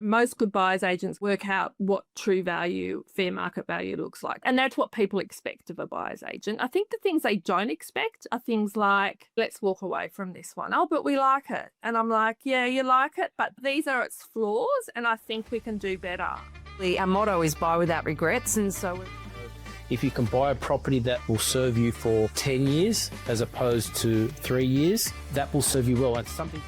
Most good buyers agents work out what true value, fair market value looks like. And that's what people expect of a buyer's agent. I think the things they don't expect are things like, let's walk away from this one. Oh, but we like it. And I'm like, yeah, you like it, but these are its flaws and I think we can do better. Our motto is buy without regrets, and so if you can buy a property that will serve you for 10 years as opposed to 3 years, that will serve you well. It's something.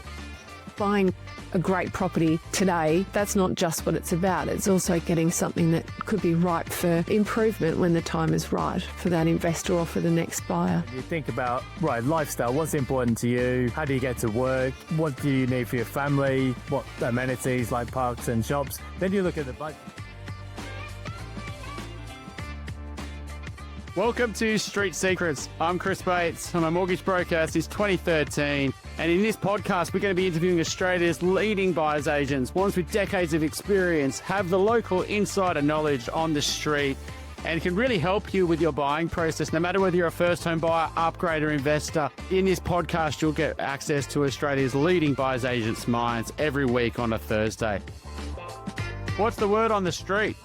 Buying a great property today, that's not just what it's about. It's also getting something that could be ripe for improvement when the time is right for that investor or for the next buyer. You think about, right, lifestyle, what's important to you? How do you get to work? What do you need for your family? What amenities like parks and shops? Then you look at the budget. Welcome to Street Secrets. I'm Chris Bates. I'm a mortgage broker since 2013. And in this podcast, we're going to be interviewing Australia's leading buyers agents, ones with decades of experience, have the local insider knowledge on the street, and can really help you with your buying process, no matter whether you're a first home buyer, upgrade, or investor. In this podcast, you'll get access to Australia's leading buyers agents' minds every week on a Thursday. What's the word on the street?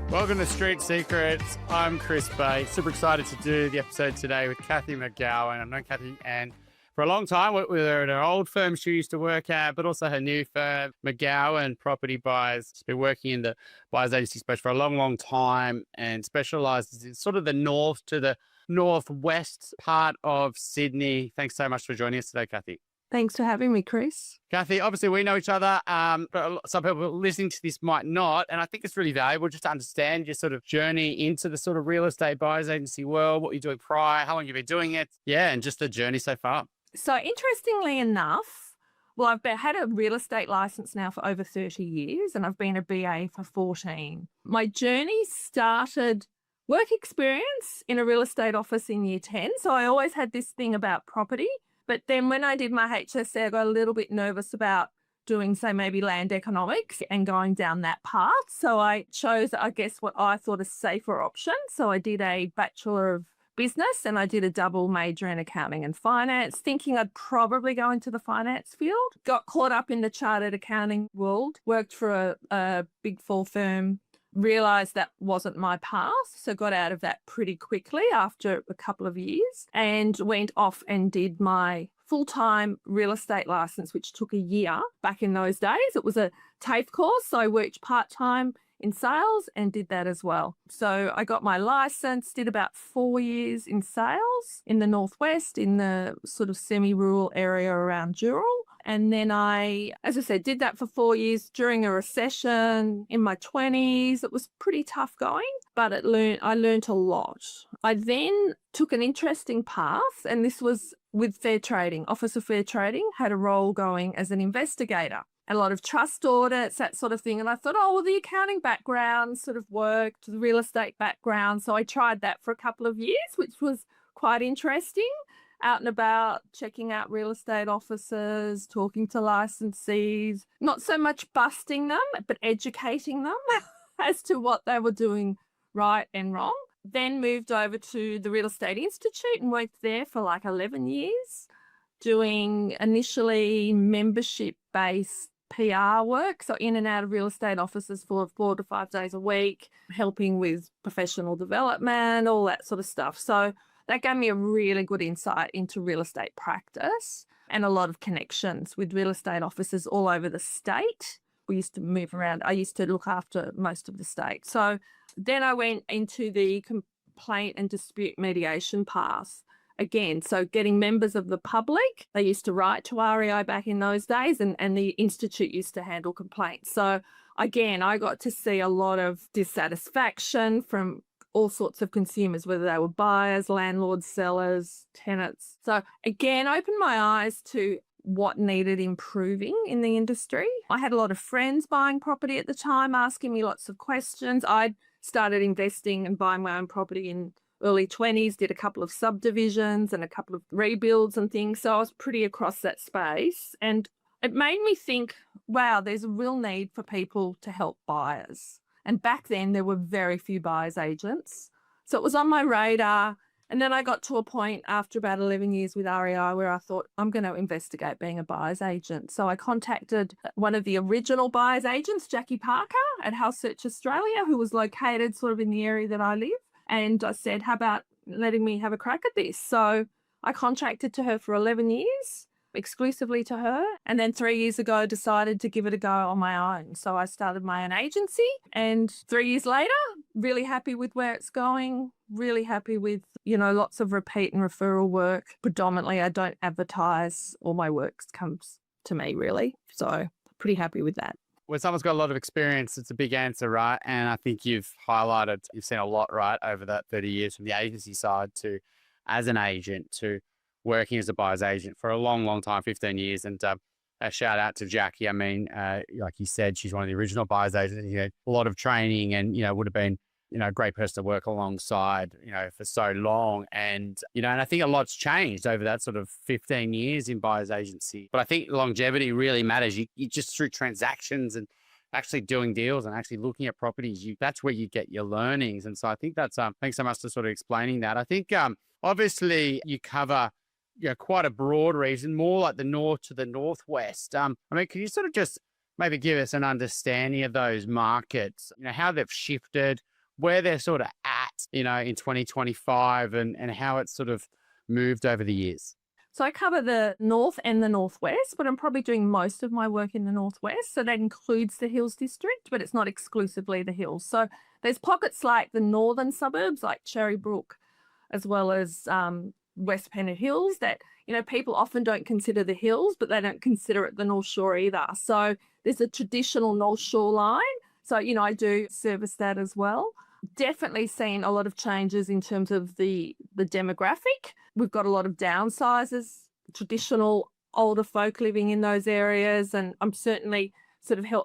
Welcome to Street Secrets. I'm Chris Bates. Super excited to do the episode today with Cathy McGowan. I've known Cathy and for a long time. With her at her old firm she used to work at, but also her new firm, McGowan Property Buyers. She's been working in the buyers agency space for a long, long time and specialises in sort of the north to the northwest part of Sydney. Thanks so much for joining us today, Cathy. Thanks for having me, Chris. Cathy, obviously we know each other, but some people listening to this might not. And I think it's really valuable just to understand your sort of journey into the sort of real estate buyers agency world, what you're doing prior, how long you've been doing it. Yeah, and just the journey so far. So interestingly enough, well, I've had a real estate license now for over 30 years and I've been a BA for 14. My journey started work experience in a real estate office in year 10. So I always had this thing about property. But then when I did my HSC, I got a little bit nervous about doing, say, maybe land economics and going down that path. So I chose, I guess, what I thought a safer option. So I did a Bachelor of Business and I did a double major in accounting and finance, thinking I'd probably go into the finance field. Got caught up in the chartered accounting world, worked for a big four firm, realised that wasn't my path, so got out of that pretty quickly after a couple of years and went off and did my full-time real estate licence, which took a year back in those days. It was a TAFE course, so I worked part-time in sales and did that as well. So I got my licence, did about 4 years in sales in the northwest, in the sort of semi-rural area around Dural. And then I, as I said, did that for 4 years during a recession in my 20s. It was pretty tough going, but I learned a lot. I then took an interesting path, and this was with fair trading. Office of Fair Trading had a role going as an investigator. A lot of trust audits, that sort of thing. And I thought, oh, well, the accounting background sort of worked, the real estate background. So I tried that for a couple of years, which was quite interesting. Out and about, checking out real estate offices, talking to licensees, not so much busting them, but educating them as to what they were doing right and wrong. Then moved over to the Real Estate Institute and worked there for like 11 years, doing initially membership-based PR work, so in and out of real estate offices for 4 to 5 days a week, helping with professional development, all that sort of stuff. So that gave me a really good insight into real estate practice and a lot of connections with real estate offices all over the state. We used to move around. I used to look after most of the state. So then I went into the complaint and dispute mediation path again. So getting members of the public, they used to write to REI back in those days, and the Institute used to handle complaints. So again, I got to see a lot of dissatisfaction from all sorts of consumers, whether they were buyers, landlords, sellers, tenants. So again, opened my eyes to what needed improving in the industry. I had a lot of friends buying property at the time, asking me lots of questions. I'd started investing and buying my own property in early 20s, did a couple of subdivisions and a couple of rebuilds and things. So I was pretty across that space. And it made me think, wow, there's a real need for people to help buyers. And back then there were very few buyers agents. So it was on my radar And then I got to a point after about 11 years with REI where I thought, I'm going to investigate being a buyer's agent. So I contacted one of the original buyer's agents, Jackie Parker at House Search Australia, who was located sort of in the area that I live. And I said, how about letting me have a crack at this? So I contracted to her for 11 years, exclusively to her. And then 3 years ago, decided to give it a go on my own. So I started my own agency. And 3 years later, really happy with where it's going, really happy with, lots of repeat and referral work. Predominantly, I don't advertise. All my work comes to me, really. So pretty happy with that. When someone's got a lot of experience, it's a big answer, right? And I think you've seen a lot, right, over that 30 years from the agency side to as an agent to working as a buyer's agent for a long, long time, 15 years. And a shout out to Jackie. I mean, like you said, she's one of the original buyer's agents. A lot of training and, would have been, a great person to work alongside, for so long. And, and I think a lot's changed over that sort of 15 years in buyer's agency. But I think longevity really matters. You just through transactions and actually doing deals and actually looking at properties, that's where you get your learnings. And so I think that's, thanks so much for sort of explaining that. I think, obviously you cover, quite a broad region, more like the north to the northwest. I mean, can you sort of just maybe give us an understanding of those markets, how they've shifted, where they're sort of at, in 2025 and how it's sort of moved over the years? So I cover the north and the northwest, but I'm probably doing most of my work in the northwest. So that includes the Hills District, but it's not exclusively the Hills. So there's pockets like the northern suburbs, like Cherrybrook, as well as West Pennant Hills that, people often don't consider the hills, but they don't consider it the North Shore either. So there's a traditional North Shore line. So, I do service that as well. Definitely seen a lot of changes in terms of the demographic. We've got a lot of downsizers, traditional older folk living in those areas. And I'm certainly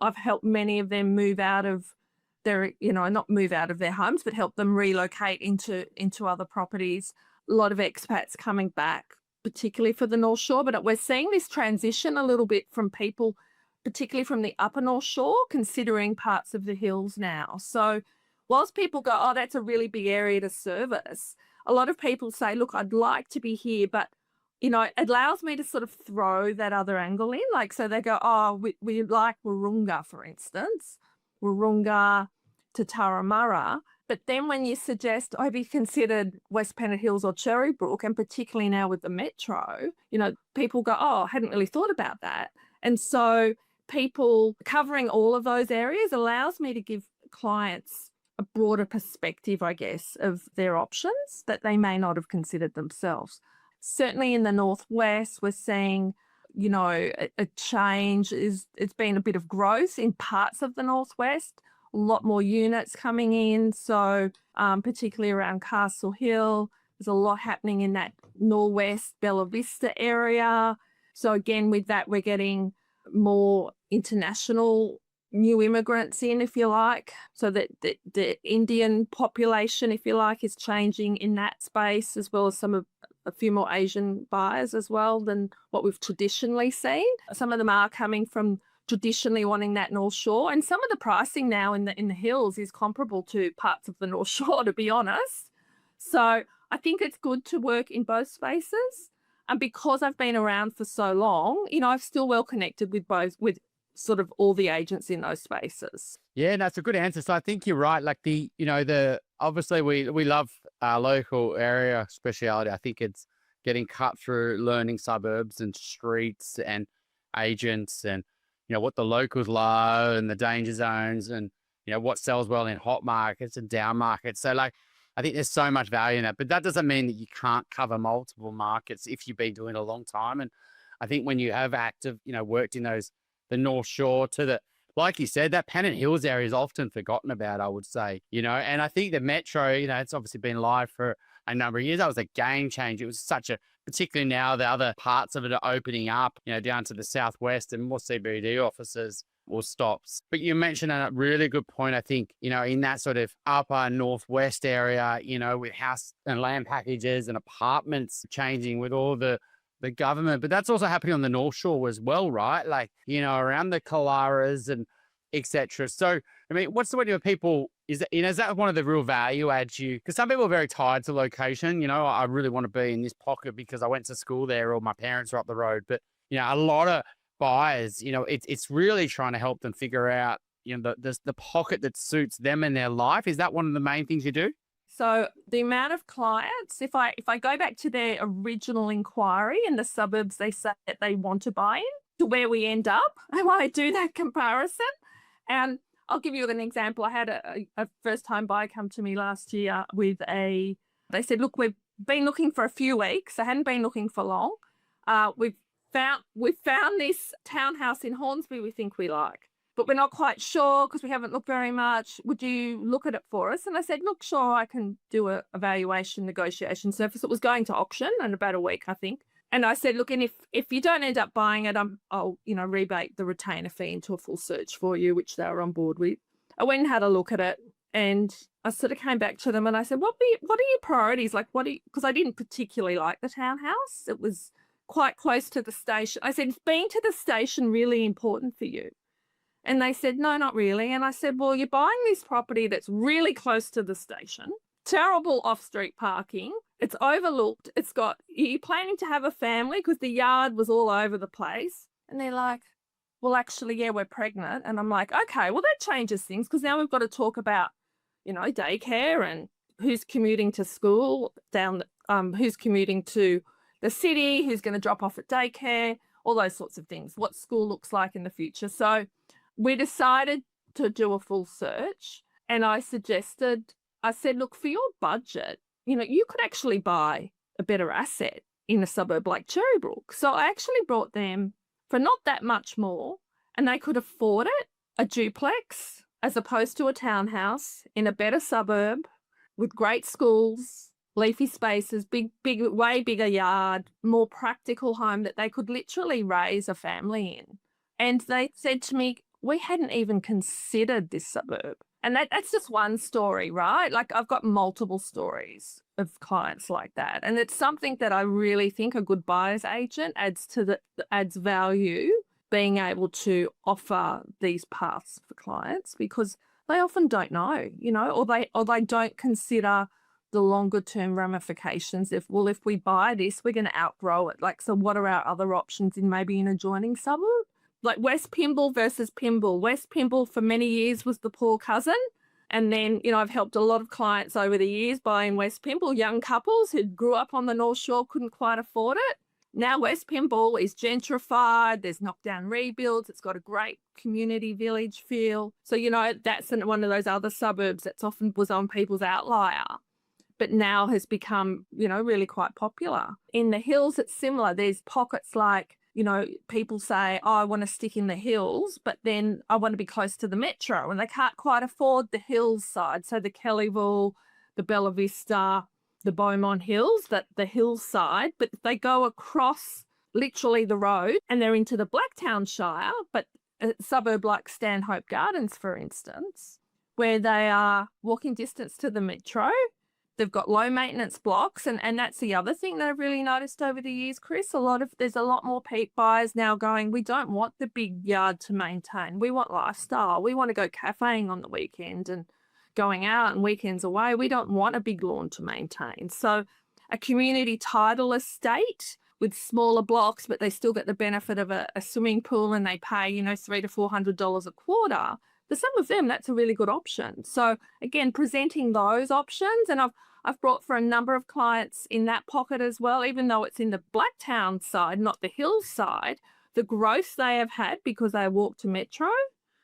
I've helped many of them move out of their, not move out of their homes, but help them relocate into other properties. A lot of expats coming back, particularly for the North Shore. But we're seeing this transition a little bit from people, particularly from the upper North Shore, considering parts of the hills now. So whilst people go, oh, that's a really big area to service, a lot of people say, look, I'd like to be here, but, it allows me to sort of throw that other angle in. Like, so they go, oh, we like Wahroonga, for instance, Wahroonga to Turramurra. But then when you suggest, have you considered West Pennant Hills or Cherrybrook, and particularly now with the metro, people go, oh, I hadn't really thought about that. And so people covering all of those areas allows me to give clients a broader perspective, I guess, of their options that they may not have considered themselves. Certainly in the northwest, we're seeing, a change. It's been a bit of growth in parts of the northwest, a lot more units coming in. So particularly around Castle Hill, there's a lot happening in that northwest Bella Vista area. So again, with that, we're getting more international new immigrants in, if you like, so that the Indian population, if you like, is changing in that space, as well as a few more Asian buyers as well than what we've traditionally seen. Some of them are coming from traditionally wanting that North Shore, and some of the pricing now in the hills is comparable to parts of the North Shore, to be honest. So I think it's good to work in both spaces. And because I've been around for so long, I've still well connected with sort of all the agents in those spaces. Yeah, that's a good answer. So I think you're right. Like obviously we love our local area speciality. I think it's getting cut through learning suburbs and streets and agents and, what the locals love and the danger zones and, what sells well in hot markets and down markets. So I think there's so much value in that, but that doesn't mean that you can't cover multiple markets if you've been doing it a long time. And I think when you have active, worked in the North Shore to like you said, that Pennant Hills area is often forgotten about, I would say, and I think the metro, it's obviously been live for a number of years. That was a game changer. It was particularly now the other parts of it are opening up, down to the southwest and more CBD offices or stops. But you mentioned a really good point, I think, in that sort of upper northwest area, with house and land packages and apartments changing with all the government. But that's also happening on the North Shore as well, right? Around the Kalaras and etc. So, I mean, what's the way people Is that one of the real value adds you? Because some people are very tied to location. I really want to be in this pocket because I went to school there or my parents are up the road. But, a lot of buyers, it's really trying to help them figure out, the pocket that suits them in their life. Is that one of the main things you do? So the amount of clients, if I go back to their original inquiry in the suburbs they say that they want to buy in, to where we end up, and I do that comparison. And I'll give you an example. I had a first-time buyer come to me last year they said, look, we've been looking for a few weeks. I hadn't been looking for long. We've found this townhouse in Hornsby we think we like, but we're not quite sure because we haven't looked very much. Would you look at it for us? And I said, look, sure, I can do a evaluation negotiation service. It was going to auction in about a week, I think. And I said, look, and if you don't end up buying it, I'll rebate the retainer fee into a full search for you, which they were on board with. I went and had a look at it, and I sort of came back to them and I said, what are your priorities? Like, because I didn't particularly like the townhouse. It was quite close to the station. I said, is being to the station really important for you? And they said, no, not really. And I said, well, you're buying this property that's really close to the station, terrible off-street parking. It's overlooked. Are you planning to have a family? Because the yard was all over the place. And they're like, well, actually, yeah, we're pregnant. And I'm like, okay, well, that changes things because now we've got to talk about, daycare and who's commuting to school who's commuting to the city, who's going to drop off at daycare, all those sorts of things, what school looks like in the future. So we decided to do a full search. And I said, look, for your budget, you could actually buy a better asset in a suburb like Cherrybrook. So I actually brought them for not that much more, and they could afford it, a duplex as opposed to a townhouse in a better suburb with great schools, leafy spaces, big, way bigger yard, more practical home that they could literally raise a family in. And they said to me, we hadn't even considered this suburb. And that's just one story, right? Like I've got multiple stories of clients like that. And it's something that I really think a good buyer's agent adds value, being able to offer these paths for clients because they often don't know, or they don't consider the longer term ramifications. If we buy this, we're going to outgrow it. Like, so what are our other options in maybe an adjoining suburb? Like West Pymble versus Pymble. West Pymble for many years was the poor cousin. And then, I've helped a lot of clients over the years buying West Pymble, young couples who grew up on the North Shore, couldn't quite afford it. Now West Pymble is gentrified. There's knockdown rebuilds. It's got a great community village feel. So, that's one of those other suburbs that's often was on people's outlier, but now has become, really quite popular. In the hills, it's similar. There's pockets like, people say, oh, I want to stick in the hills, but then I want to be close to the metro, and they can't quite afford the hills side. So the Kellyville, the Bella Vista, the Beaumont Hills, the hills side, but they go across literally the road and they're into the Blacktown Shire, but a suburb like Stanhope Gardens, for instance, where they are walking distance to the metro. They've got low maintenance blocks, and that's the other thing that I've really noticed over the years, Chris. There's a lot more buyers now going, we don't want the big yard to maintain. We want lifestyle. We want to go cafeing on the weekend and going out and weekends away. We don't want a big lawn to maintain. So a community title estate with smaller blocks, but they still get the benefit of a swimming pool, and they pay, $300 to $400 a quarter. For some of them, that's a really good option. So again, presenting those options, and I've brought for a number of clients in that pocket as well, even though it's in the Blacktown side, not the hills side, the growth they have had because they walk to Metro,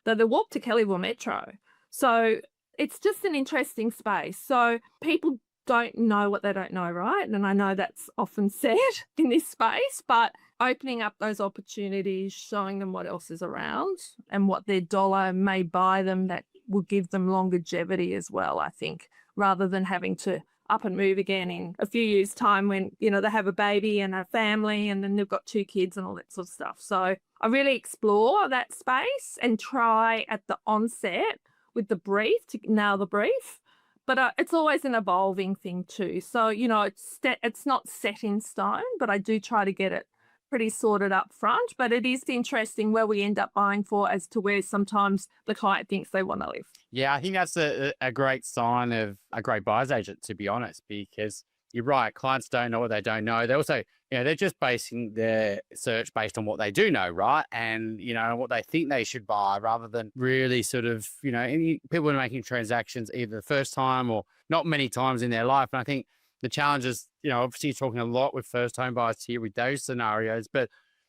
they walk to Kellyville Metro. So it's just an interesting space. So people don't know what they don't know, right? And I know that's often said in this space, but opening up those opportunities, showing them what else is around and what their dollar may buy them that will give them longevity as well, I think, rather than having to up and move again in a few years' time when, they have a baby and a family and then they've got 2 kids and all that sort of stuff. So I really explore that space and try at the onset with the brief to nail the brief. But it's always an evolving thing too. So, it's not set in stone, but I do try to get it pretty sorted up front, but it is interesting where we end up buying for as to where sometimes the client thinks they want to live. Yeah, I think that's a great sign of a great buyer's agent, to be honest, because you're right. Clients don't know what they don't know. They also, they're just basing their search based on what they do know, right? And, what they think they should buy rather than really sort of, any people are making transactions either the first time or not many times in their life. And I think the challenge is, obviously you're talking a lot with first home buyers here with those scenarios,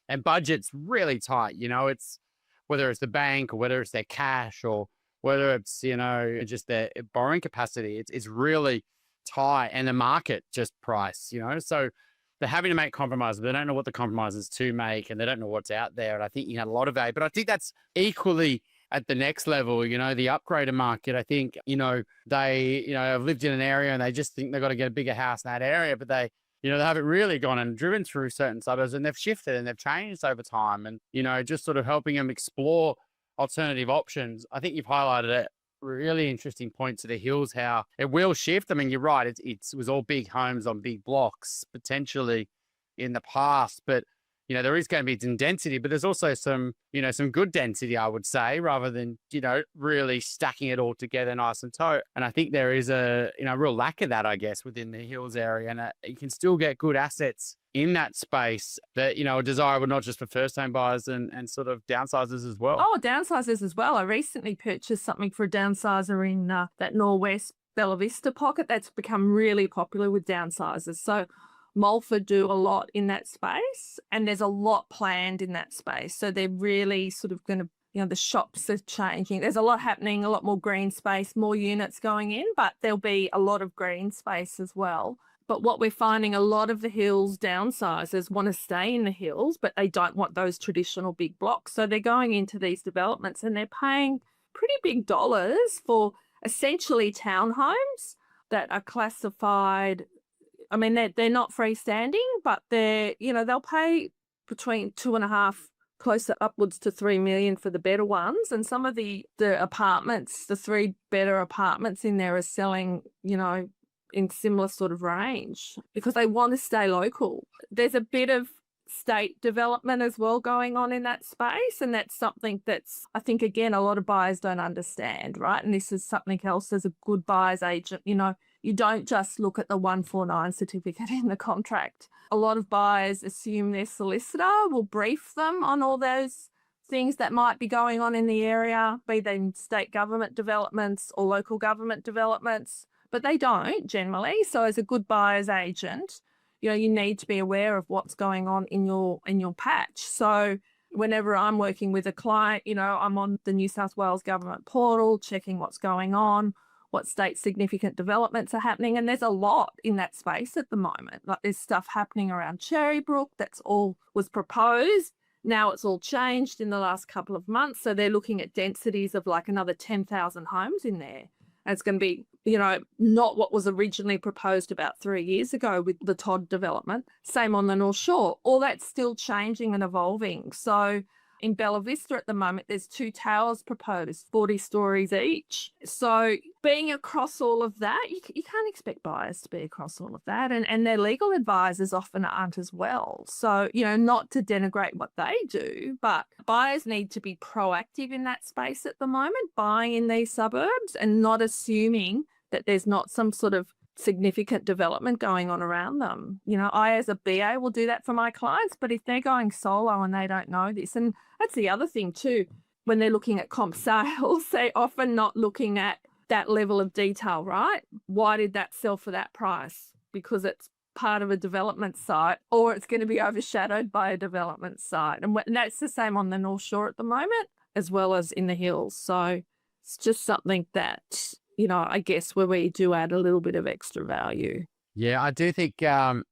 and budget's really tight. It's whether it's the bank or whether it's their cash or whether it's, just their borrowing capacity, it's really tight, and the market just price, so they're having to make compromises. They don't know what the compromises to make, and they don't know what's out there. And I think you had a lot of value, but I think that's equally at the next level, the upgrader market. I think, they, have lived in an area and they just think they've got to get a bigger house in that area, but they haven't really gone and driven through certain suburbs, and they've shifted and they've changed over time, and, just sort of helping them explore alternative options. I think you've highlighted a really interesting point to the hills, how it will shift. I mean, you're right. It was all big homes on big blocks potentially in the past, but there is going to be some density, but there's also some good density, I would say, rather than, really stacking it all together nice and tight. And I think there is a, real lack of that, I guess, within the hills area. And you can still get good assets in that space that, are desirable not just for first home buyers and sort of downsizers as well. Oh, downsizers as well. I recently purchased something for a downsizer in that Norwest Bella Vista pocket. That's become really popular with downsizers. So Mulford do a lot in that space, and there's a lot planned in that space. So they're really sort of going to, the shops are changing. There's a lot happening, a lot more green space, more units going in, but there'll be a lot of green space as well. But what we're finding, a lot of the hills downsizers want to stay in the hills, but they don't want those traditional big blocks. So they're going into these developments and they're paying pretty big dollars for essentially townhomes that are classified. I mean, they're not freestanding, but they'll pay between 2.5, closer upwards to 3 million for the better ones. And some of the apartments, the 3 better apartments in there are selling, in similar sort of range because they want to stay local. There's a bit of state development as well going on in that space, and that's something that's, I think, again, a lot of buyers don't understand, right? And this is something else as a good buyer's agent, you don't just look at the 149 certificate in the contract. A lot of buyers assume their solicitor will brief them on all those things that might be going on in the area, be they state government developments or local government developments, but they don't generally. So as a good buyer's agent, you need to be aware of what's going on in your patch. So whenever I'm working with a client, I'm on the New South Wales government portal, checking what's going on, what state significant developments are happening. And there's a lot in that space at the moment. Like there's stuff happening around Cherrybrook that's all was proposed. Now it's all changed in the last couple of months. So they're looking at densities of like another 10,000 homes in there. And it's going to be, not what was originally proposed about 3 years ago with the Todd development. Same on the North Shore. All that's still changing and evolving. So in Bella Vista at the moment, there's 2 towers proposed, 40 stories each. So being across all of that, you can't expect buyers to be across all of that. And their legal advisors often aren't as well. So, not to denigrate what they do, but buyers need to be proactive in that space at the moment, buying in these suburbs and not assuming that there's not some sort of significant development going on around them. I as a BA will do that for my clients, but if they're going solo and they don't know this, and that's the other thing too, when they're looking at comp sales, they're often not looking at that level of detail, right? Why did that sell for that price? Because it's part of a development site, or it's going to be overshadowed by a development site. And that's the same on the North Shore at the moment, as well as in the hills. So it's just something that, I guess where we do add a little bit of extra value. Yeah, I do think, the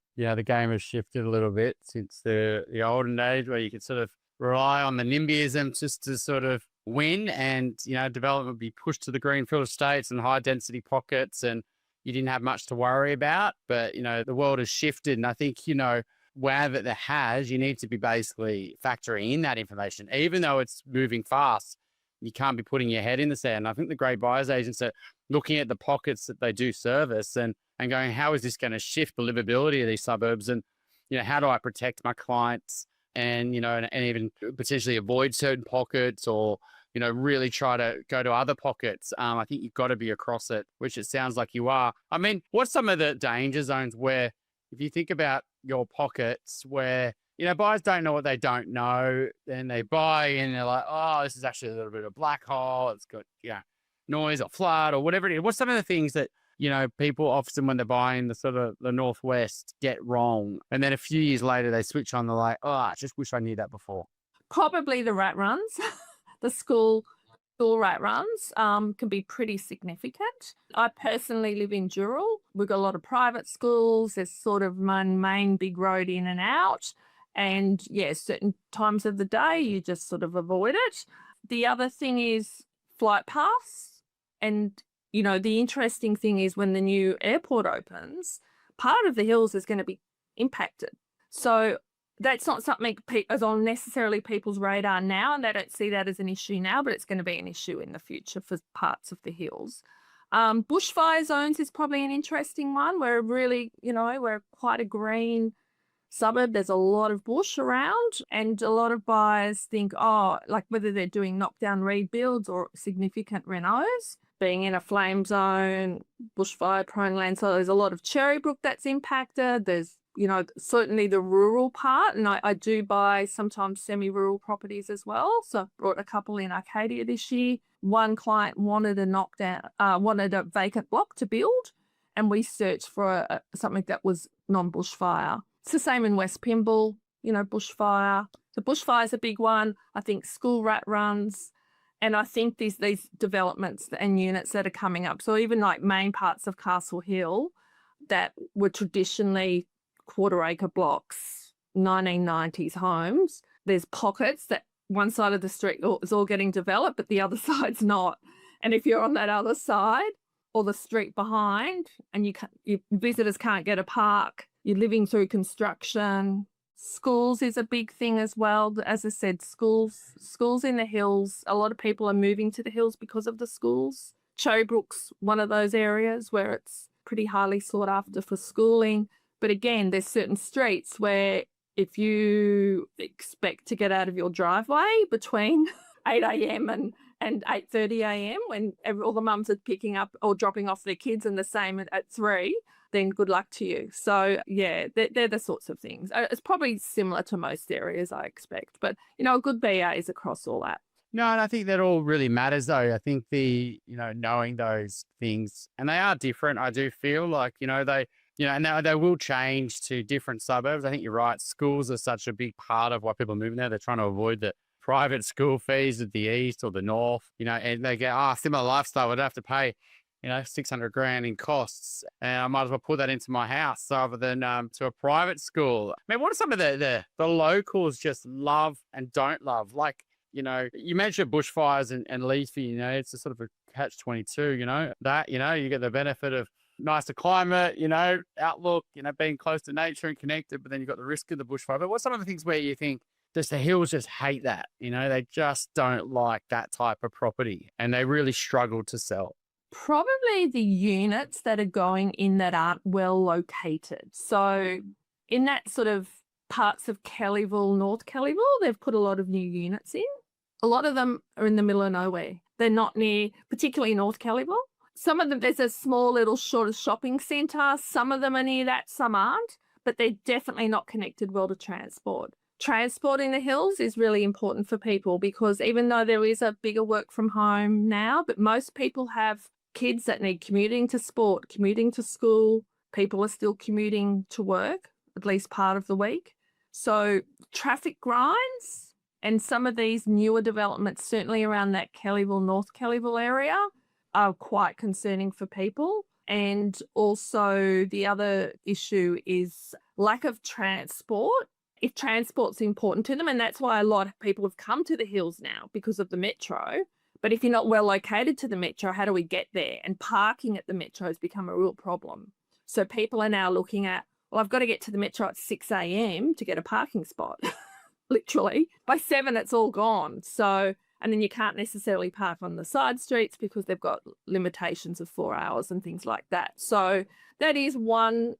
game has shifted a little bit since the olden days where you could sort of rely on the NIMBYism just to sort of win, and, development would be pushed to the greenfield estates and high density pockets, and you didn't have much to worry about. But, the world has shifted. And I think, wherever it has, you need to be basically factoring in that information, even though it's moving fast. You can't be putting your head in the sand. I think the great buyers agents are looking at the pockets that they do service and going, how is this going to shift the livability of these suburbs? And, how do I protect my clients' and, and even potentially avoid certain pockets or, really try to go to other pockets. I think you've got to be across it, which it sounds like you are. I mean, what's some of the danger zones where, if you think about your pockets where, buyers don't know what they don't know, then they buy and they're like, oh, this is actually a little bit of black hole. It's got, noise or flood or whatever it is. What's some of the things that, people often when they're buying the sort of the Northwest get wrong? And then a few years later, they switch on, they're like, oh, I just wish I knew that before. Probably the rat runs. The school rat runs can be pretty significant. I personally live in Dural. We've got a lot of private schools. There's sort of one main big road in and out. And certain times of the day, you just sort of avoid it. The other thing is flight paths. And, the interesting thing is when the new airport opens, part of the hills is going to be impacted. So that's not something as on necessarily people's radar now, and they don't see that as an issue now, but it's going to be an issue in the future for parts of the hills. Bushfire zones is probably an interesting one. We're really, we're quite a green suburb. There's a lot of bush around, and a lot of buyers think, like whether they're doing knockdown rebuilds or significant renos, being in a flame zone, bushfire prone land. So there's a lot of Cherrybrook that's impacted. There's certainly the rural part, and I do buy sometimes semi-rural properties as well. So I brought a couple in Arcadia this year. One client wanted a vacant block to build, and we searched for something that was non-bushfire. It's the same in West Pymble, bushfire. The bushfire is a big one. I think school rat runs, and I think these developments and units that are coming up. So even like main parts of Castle Hill that were traditionally quarter-acre blocks, 1990s homes, there's pockets that one side of the street is all getting developed, but the other side's not. And if you're on that other side or the street behind and your visitors can't get a park, you're living through construction. Schools is a big thing as well. As I said, schools in the hills, a lot of people are moving to the hills because of the schools. Cherrybrook's one of those areas where it's pretty highly sought after for schooling. But again, there's certain streets where if you expect to get out of your driveway between 8 a.m. and 8:30 a.m. when all the mums are picking up or dropping off their kids and the same at 3, then good luck to you. So, they're the sorts of things. It's probably similar to most areas, I expect. But, a good BA is across all that. No, and I think that all really matters, though. I think knowing those things, and they are different, I do feel like, and they will change to different suburbs. I think you're right. Schools are such a big part of why people are moving there. They're trying to avoid the private school fees at the east or the north, and they get, similar lifestyle. I'd have to pay, $600,000 in costs. And I might as well put that into my house rather than to a private school. I mean, what are some of the locals just love and don't love? Like, you mentioned bushfires and leafy, it's a sort of a catch-22, that, you get the benefit of nicer climate, outlook, being close to nature and connected, but then you've got the risk of the bushfire. But what's some of the things where you think the hills just hate that, they just don't like that type of property and they really struggle to sell? Probably the units that are going in that aren't well located. So in that sort of parts of Kellyville, North Kellyville, they've put a lot of new units in. A lot of them are in the middle of nowhere. They're not near, particularly North Kellyville. Some of them, there's a small little sort of shopping centre. Some of them are near that, some aren't, but they're definitely not connected well to transport. Transport in the hills is really important for people because even though there is a bigger work from home now, but most people have kids that need commuting to sport, commuting to school. People are still commuting to work, at least part of the week. So traffic grinds and some of these newer developments, certainly around that Kellyville, North Kellyville area, are quite concerning for people. And also the other issue is lack of transport. If transport's important to them, and that's why a lot of people have come to the hills now because of the metro. But if you're not well located to the metro, how do we get there? And parking at the metro has become a real problem. So people are now looking at, well, I've got to get to the metro at 6 a.m. to get a parking spot. Literally. By 7, it's all gone. So, and then you can't necessarily park on the side streets because they've got limitations of 4 hours and things like that. So that is one,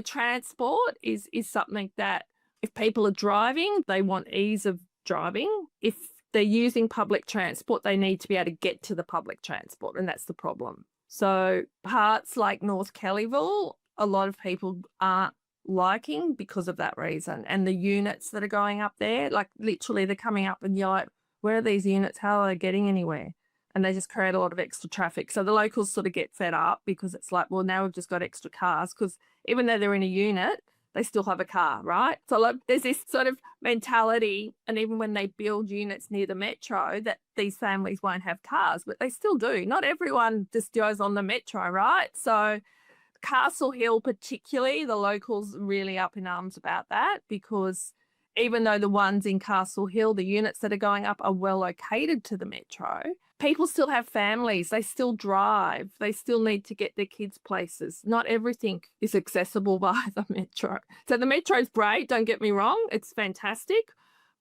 transport is something that If people are driving, they want ease of driving. If they're using public transport, they need to be able to get to the public transport, and that's the problem. So parts like North Kellyville, a lot of people aren't liking because of that reason. And the units that are going up there, like literally they're coming up and you're like, where are these units? How are they getting anywhere? And they just create a lot of extra traffic. So the locals sort of get fed up because it's like, well, now we've just got extra cars, because even though they're in a unit, they still have a car, right? So like, there's this sort of mentality, and even when they build units near the metro, that these families won't have cars, but they still do. Not everyone just goes on the metro, right? So Castle Hill particularly, the locals really up in arms about that, because even though the ones in Castle Hill, the units that are going up are well located to the metro, people still have families. They still drive. They still need to get their kids places. Not everything is accessible by the metro. So the metro is great, don't get me wrong. It's fantastic.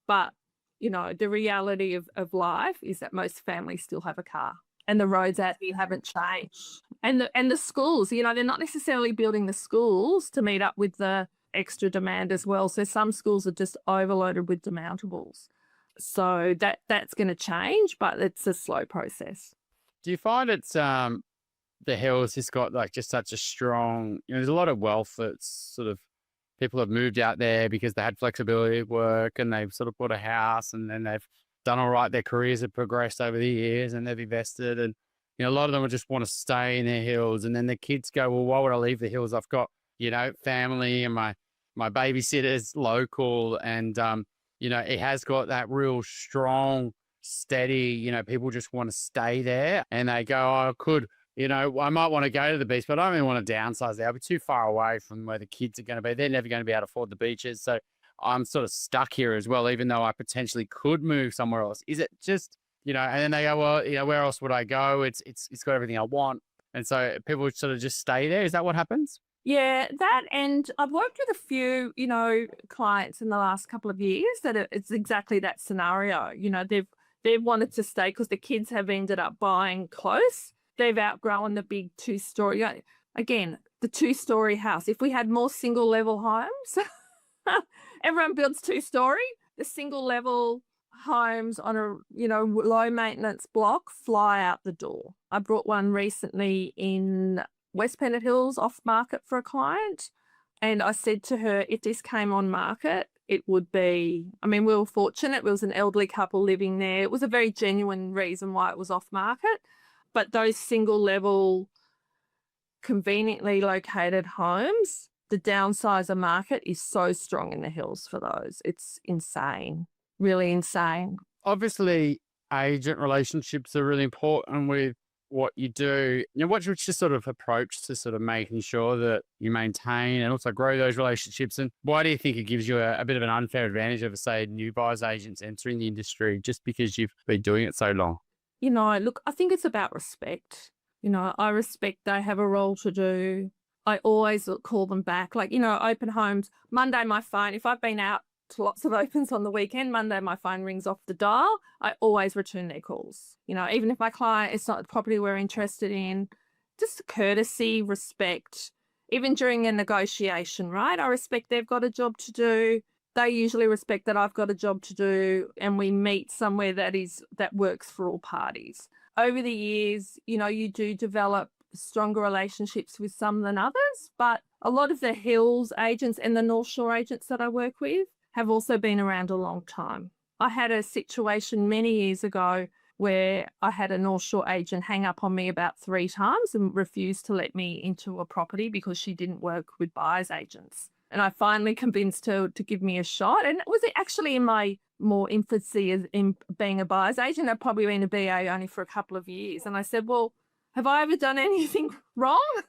But, you know, the reality of life is that most families still have a car, and the roads out here haven't changed. And the schools, you know, they're not necessarily building the schools to meet up with the extra demand as well. So some schools are just overloaded with demountables. So that's going to change, but it's a slow process. Do you find it's the hills has got like just such a strong, you know, there's a lot of wealth that's sort of, people have moved out there because they had flexibility at work, and they've sort of bought a house, and then they've done all right. Their careers have progressed over the years, and they've invested, and you know, a lot of them will just want to stay in their hills. And then the kids go, well, why would I leave the hills? I've got, you know, family, and my babysitter's local, and you know, it has got that real strong, steady, you know, people just want to stay there, and they go, oh, I could, you know, I might want to go to the beach, but I don't really want to downsize there. I'll be too far away from where the kids are going to be. They're never going to be able to afford the beaches. So I'm sort of stuck here as well, even though I potentially could move somewhere else. Is it just, you know, and then they go, well, you know, where else would I go? It's got everything I want. And so people sort of just stay there. Is that what happens? Yeah, that, and I've worked with a few, you know, clients in the last couple of years that it's exactly that scenario. You know, they've wanted to stay because the kids have ended up buying close. They've outgrown the big two-story. Again, the two-story house. If we had more single-level homes, everyone builds two-story. The single-level homes on a, you know, low-maintenance block fly out the door. I brought one recently in West Pennant Hills off market for a client. And I said to her, if this came on market, it would be, I mean, we were fortunate. It was an elderly couple living there. It was a very genuine reason why it was off market. But those single level, conveniently located homes, the downsizer market is so strong in the hills for those. It's insane, really insane. Obviously, agent relationships are really important with what you do. You know, what's your sort of approach to sort of making sure that you maintain and also grow those relationships? And why do you think it gives you a bit of an unfair advantage over, say, new buyers agents entering the industry just because you've been doing it so long? You know, look, I think it's about respect. You know, I respect they have a role to do. I always call them back. Like, you know, open homes, Monday my phone, if I've been out to lots of opens on the weekend, Monday my phone rings off the dial. I always return their calls. You know, even if my client, it's not the property we're interested in, just courtesy, respect, even during a negotiation, right? I respect they've got a job to do. They usually respect that I've got a job to do, and we meet somewhere that works for all parties. Over the years, you know, you do develop stronger relationships with some than others, but a lot of the Hills agents and the North Shore agents that I work with have also been around a long time. I had a situation many years ago where I had a North Shore agent hang up on me about 3 times and refused to let me into a property because she didn't work with buyers agents. And I finally convinced her to give me a shot. And it was actually in my more infancy as in being a buyer's agent. I'd probably been a BA only for a couple of years. And I said, well, have I ever done anything wrong?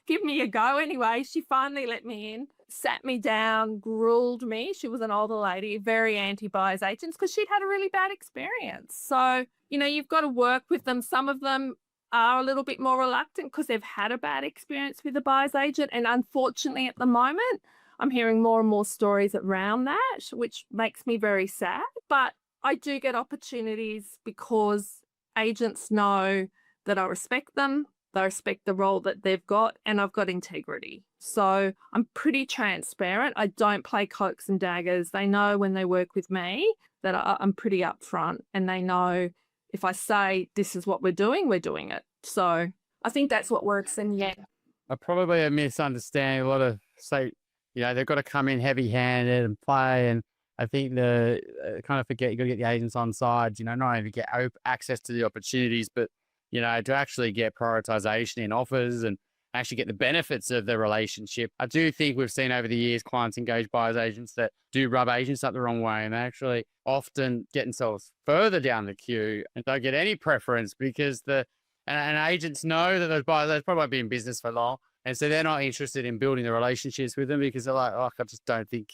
Give me a go anyway. She finally let me in, sat me down, grilled me. She was an older lady, very anti-buyer's agents because she'd had a really bad experience. So, you know, you've got to work with them. Some of them are a little bit more reluctant because they've had a bad experience with a buyer's agent. And unfortunately, at the moment, I'm hearing more and more stories around that, which makes me very sad. But I do get opportunities because agents know that I respect them. They respect the role that they've got, and I've got integrity. So I'm pretty transparent. I don't play cloaks and daggers. They know when they work with me that I'm pretty upfront, and they know if I say this is what we're doing it. So I think that's what works. And yeah. Probably a misunderstanding. A lot of say, they've got to come in heavy-handed and play, and I think the kind of forget you got to get the agents on side. Not only to get access to the opportunities, but to actually get prioritization in offers and actually get the benefits of the relationship. I do think we've seen over the years clients engage buyers agents that do rub agents up the wrong way, and they actually often get themselves further down the queue and don't get any preference because and agents know that those buyers, they probably won't be in business for long. And so they're not interested in building the relationships with them because they're like, oh, I just don't think.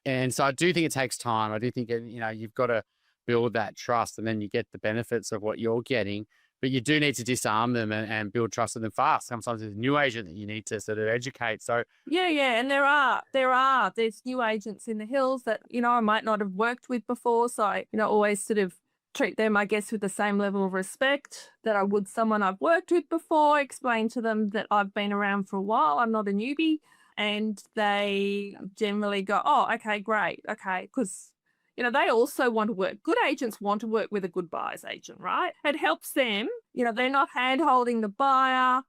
And so I do think it takes time. I do think, you've got to build that trust, and then you get the benefits of what you're getting. But you do need to disarm them and build trust with them fast. Sometimes there's a new agent that you need to sort of educate. So yeah. And there's new agents in the hills that, I might not have worked with before. So I, always sort of treat them, I guess, with the same level of respect that I would someone I've worked with before, explain to them that I've been around for a while, I'm not a newbie. And they generally go, oh, okay, great. Okay. Because, they also want to work. Good agents want to work with a good buyer's agent, right? It helps them. They're not hand-holding the buyer.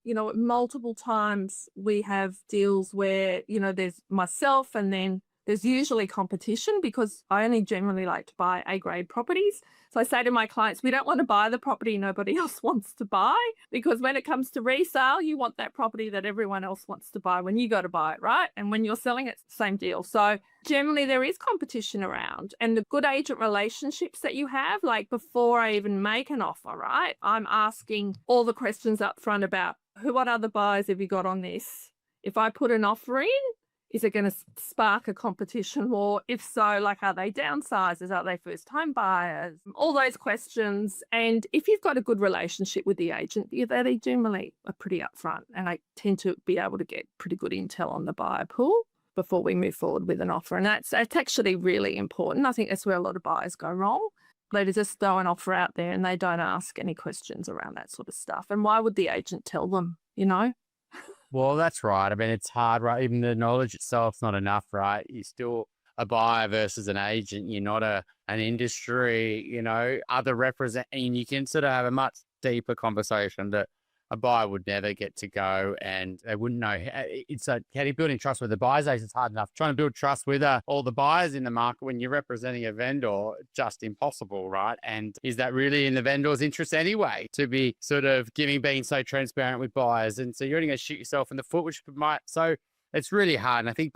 Multiple times we have deals where, there's myself and then there's usually competition because I only generally like to buy A-grade properties. So I say to my clients, we don't want to buy the property nobody else wants to buy, because when it comes to resale, you want that property that everyone else wants to buy when you go to buy it, right? And when you're selling it, same deal. So generally there is competition around, and the good agent relationships that you have, like before I even make an offer, right? I'm asking all the questions up front about what other buyers have you got on this? If I put an offer in, is it going to spark a competition war? If so, are they downsizers? Are they first-time buyers? All those questions. And if you've got a good relationship with the agent, they generally are pretty upfront. And I tend to be able to get pretty good intel on the buyer pool before we move forward with an offer. And that's actually really important. I think that's where a lot of buyers go wrong. They just throw an offer out there and they don't ask any questions around that sort of stuff. And why would the agent tell them, Well, that's right. I mean, it's hard, right? Even the knowledge itself's not enough, right? You're still a buyer versus an agent. You're not an industry, other representing. You can sort of have a much deeper conversation that a buyer would never get to go, and they wouldn't know. It's Cathy, building trust with the buyer's agent is hard enough. Trying to build trust with all the buyers in the market when you're representing a vendor, just impossible, right? And is that really in the vendor's interest anyway, to be sort of being so transparent with buyers? And so you're only going to shoot yourself in the foot, which might, so it's really hard. And I think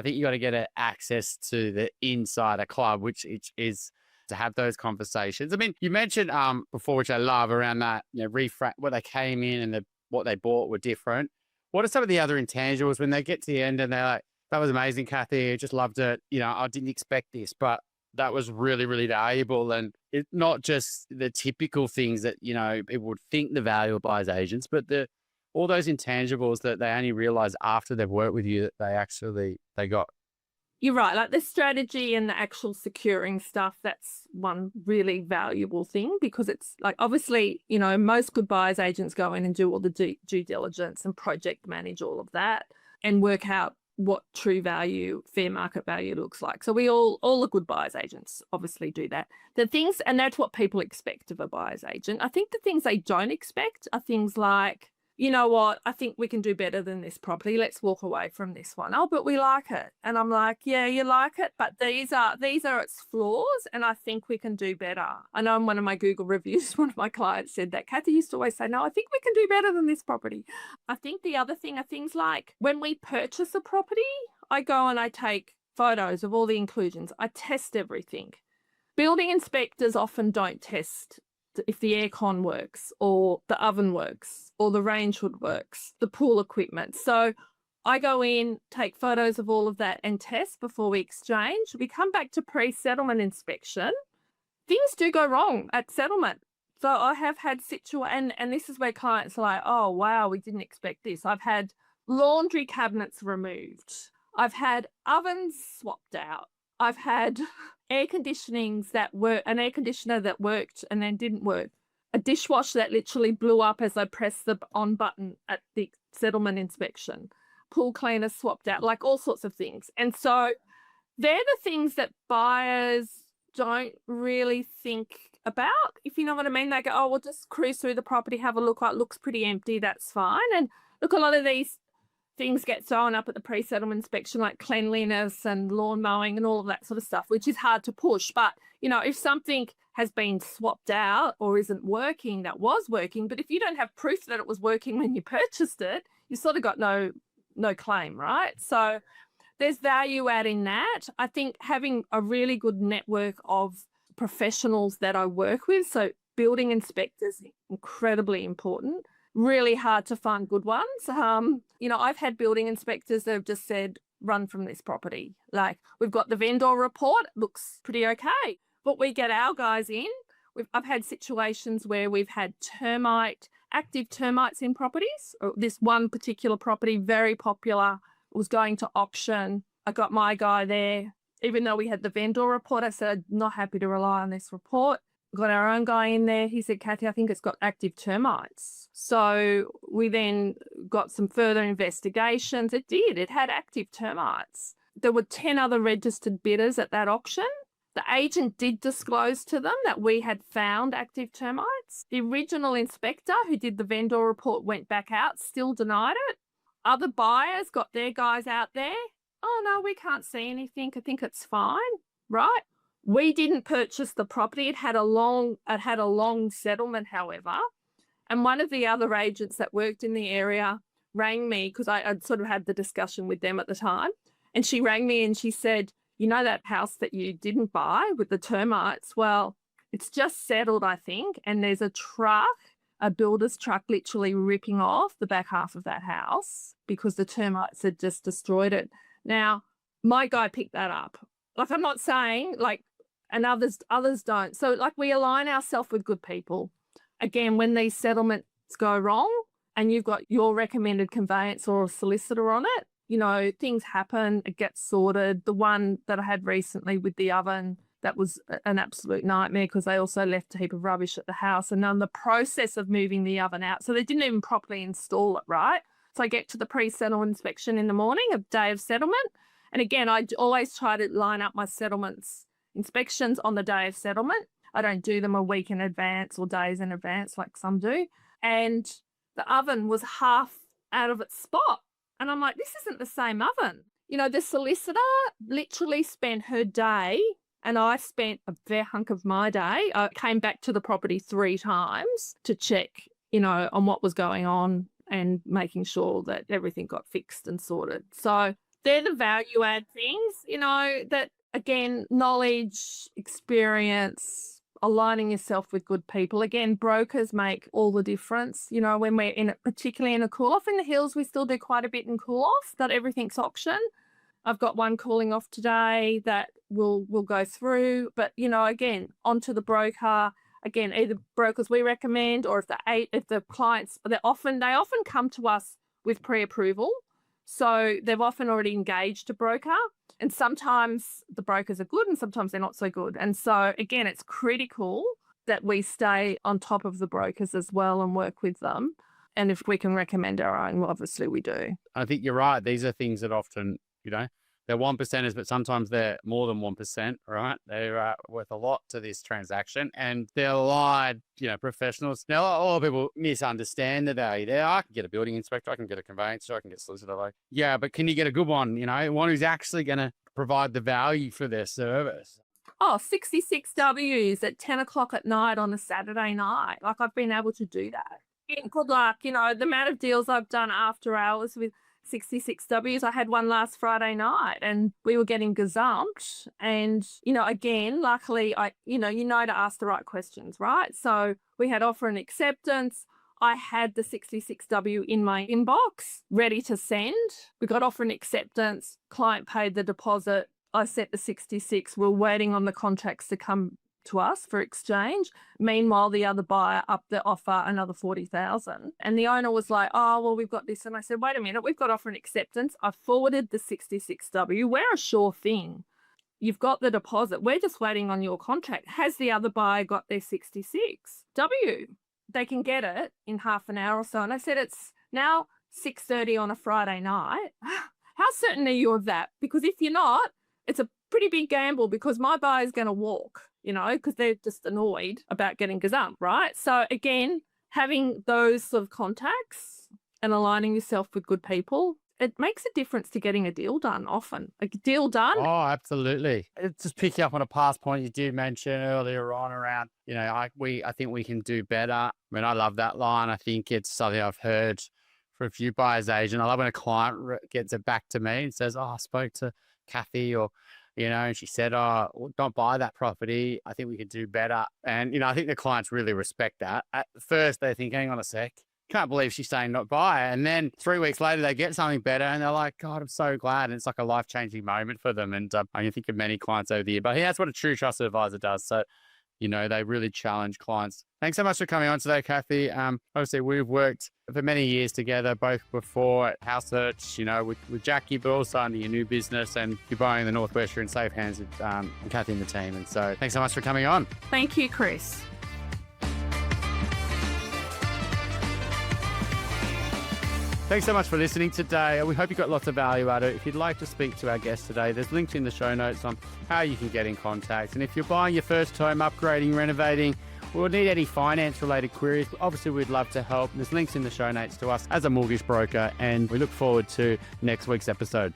you got to get access to the insider club, which is to have those conversations. I mean, you mentioned before, which I love, around that, what they came in and what they bought were different. What are some of the other intangibles when they get to the end and they're like, that was amazing, Cathy, I just loved it. I didn't expect this, but that was really, really valuable. And it's not just the typical things that, people would think the value of buyers agents, but all those intangibles that they only realize after they've worked with you that they got. You're right. Like the strategy and the actual securing stuff, that's one really valuable thing, because it's like, obviously, most good buyers agents go in and do all the due diligence and project manage all of that and work out what true value, fair market value looks like. So we all the good buyers agents obviously do that. The things, and that's what people expect of a buyer's agent. I think the things they don't expect are things like, you know what, I think we can do better than this property. Let's walk away from this one. Oh, but we like it. And I'm like, yeah, you like it, but these are its flaws, and I think we can do better. I know in one of my Google reviews, one of my clients said that. Cathy used to always say, no, I think we can do better than this property. I think the other thing are things like when we purchase a property, I go and I take photos of all the inclusions. I test everything. Building inspectors often don't test if the aircon works or the oven works or the range hood works, the pool equipment. So I go in, take photos of all of that and test before we exchange. We come back to pre-settlement inspection. Things do go wrong at settlement. So I have had and this is where clients are like, oh, wow, we didn't expect this. I've had laundry cabinets removed. I've had ovens swapped out. I've had an air conditioner that worked and then didn't work. a dishwasher that literally blew up as I pressed the on button at the settlement inspection, pool cleaner swapped out, like all sorts of things. And so they're the things that buyers don't really think about, if you know what I mean. They go, oh, we'll just cruise through the property, have a look. Oh, it looks pretty empty. That's fine. And look, a lot of these things get thrown up at the pre-settlement inspection, like cleanliness and lawn mowing and all of that sort of stuff, which is hard to push. But, you know, if something has been swapped out or isn't working, that was working, but if you don't have proof that it was working when you purchased it, you sort of got no claim, right? So there's value add in that. I think having a really good network of professionals that I work with, so building inspectors, incredibly important. Really hard to find good ones. You know, I've had building inspectors that have just said, run from this property. Like, we've got the vendor report, looks pretty okay, but we get our guys in. I've had situations where we've had active termites in properties. This one particular property, very popular, was going to auction. I got my guy there. Even though we had the vendor report, I said, I'm not happy to rely on this report. Got our own guy in there. He said, Cathy, I think it's got active termites. So we then got some further investigations. It did. It had active termites. There were 10 other registered bidders at that auction. The agent did disclose to them that we had found active termites. The original inspector who did the vendor report went back out, still denied it. Other buyers got their guys out there. Oh, no, we can't see anything. I think it's fine, right? We didn't purchase the property. It had a long settlement, however. And one of the other agents that worked in the area rang me, because I'd sort of had the discussion with them at the time. And she rang me and she said, you know that house that you didn't buy with the termites? Well, it's just settled, I think. And there's a builder's truck literally ripping off the back half of that house because the termites had just destroyed it. Now, my guy picked that up. Like, I'm not saying, like, and others don't. So, like, we align ourselves with good people. Again, when these settlements go wrong and you've got your recommended conveyance or a solicitor on it, you know, things happen, it gets sorted. The one that I had recently with the oven, that was an absolute nightmare because they also left a heap of rubbish at the house and on the process of moving the oven out. So they didn't even properly install it, right? So I get to the pre-settlement inspection in the morning, a day of settlement. And again, I always try to line up my settlements inspections on the day of settlement. I don't do them a week in advance or days in advance like some do. And the oven was half out of its spot. And I'm like, this isn't the same oven. You know, the solicitor literally spent her day, and I spent a fair hunk of my day. I came back to the property 3 times to check, you know, on what was going on and making sure that everything got fixed and sorted. So they're the value add things, you know, that, again, knowledge, experience, aligning yourself with good people. Again, brokers make all the difference. You know, when we're particularly in a cool off in the hills, we still do quite a bit in cool off. Not everything's auction. I've got one cooling off today that we'll go through. But, you know, again, onto the broker. Again, either brokers we recommend, or if the clients, they often come to us with pre-approval. So they've often already engaged a broker, and sometimes the brokers are good and sometimes they're not so good. And so, again, it's critical that we stay on top of the brokers as well and work with them. And if we can recommend our own, well, obviously we do. I think you're right. These are things that often, you know, they're 1%ers, but sometimes they're more than 1%, right? They're worth a lot to this transaction, and they're allied, you know, professionals. Now, a lot of people misunderstand the value there. I can get a building inspector, I can get a conveyancer, I can get a solicitor. Like, yeah, but can you get a good one, you know, one who's actually going to provide the value for their service? Oh, 66 Ws at 10 o'clock at night on a Saturday night. Like, I've been able to do that. Good luck. You know, the amount of deals I've done after hours with 66 Ws. I had one last Friday night and we were getting gazumped. And, you know, again, luckily, you know to ask the right questions, right? So we had offer and acceptance. I had the 66W in my inbox ready to send. We got offer and acceptance. Client paid the deposit. I sent the 66. We're waiting on the contracts to come to us for exchange. Meanwhile, the other buyer upped the offer another 40,000. And the owner was like, oh, well, we've got this. And I said, wait a minute, we've got offer and acceptance. I forwarded the 66W. We're a sure thing. You've got the deposit. We're just waiting on your contract. Has the other buyer got their 66? They can get it in half an hour or so. And I said, it's now 6:30 on a Friday night. How certain are you of that? Because if you're not, it's a pretty big gamble because my buyer's going to walk, because they're just annoyed about getting gazumped, right? So again, having those sort of contacts and aligning yourself with good people, it makes a difference to getting a deal done often. A deal done. Oh, absolutely. It's just picking up on a past point you did mention earlier on around, I think we can do better. I mean, I love that line. I think it's something I've heard for a few buyers agent. I love when a client gets it back to me and says, I spoke to Cathy and she said, don't buy that property. I think we could do better. And, I think the clients really respect that. At first, they think, hang on a sec. Can't believe she's saying not buy. And then 3 weeks later, they get something better and they're like, God, I'm so glad. And it's like a life-changing moment for them. And I can think of many clients over the year, but that's what a true trusted advisor does. So, they really challenge clients. Thanks so much for coming on today, Cathy. Obviously, we've worked for many years together, both before at House Search, with Jackie, but also under your new business, and you're buying the Northwest. You're in safe hands with Cathy and the team. And so thanks so much for coming on. Thank you, Chris. Thanks so much for listening today. We hope you got lots of value out of it. If you'd like to speak to our guest today, there's links in the show notes on how you can get in contact. And if you're buying your first home, upgrading, renovating, or need any finance-related queries, obviously we'd love to help. There's links in the show notes to us as a mortgage broker, and we look forward to next week's episode.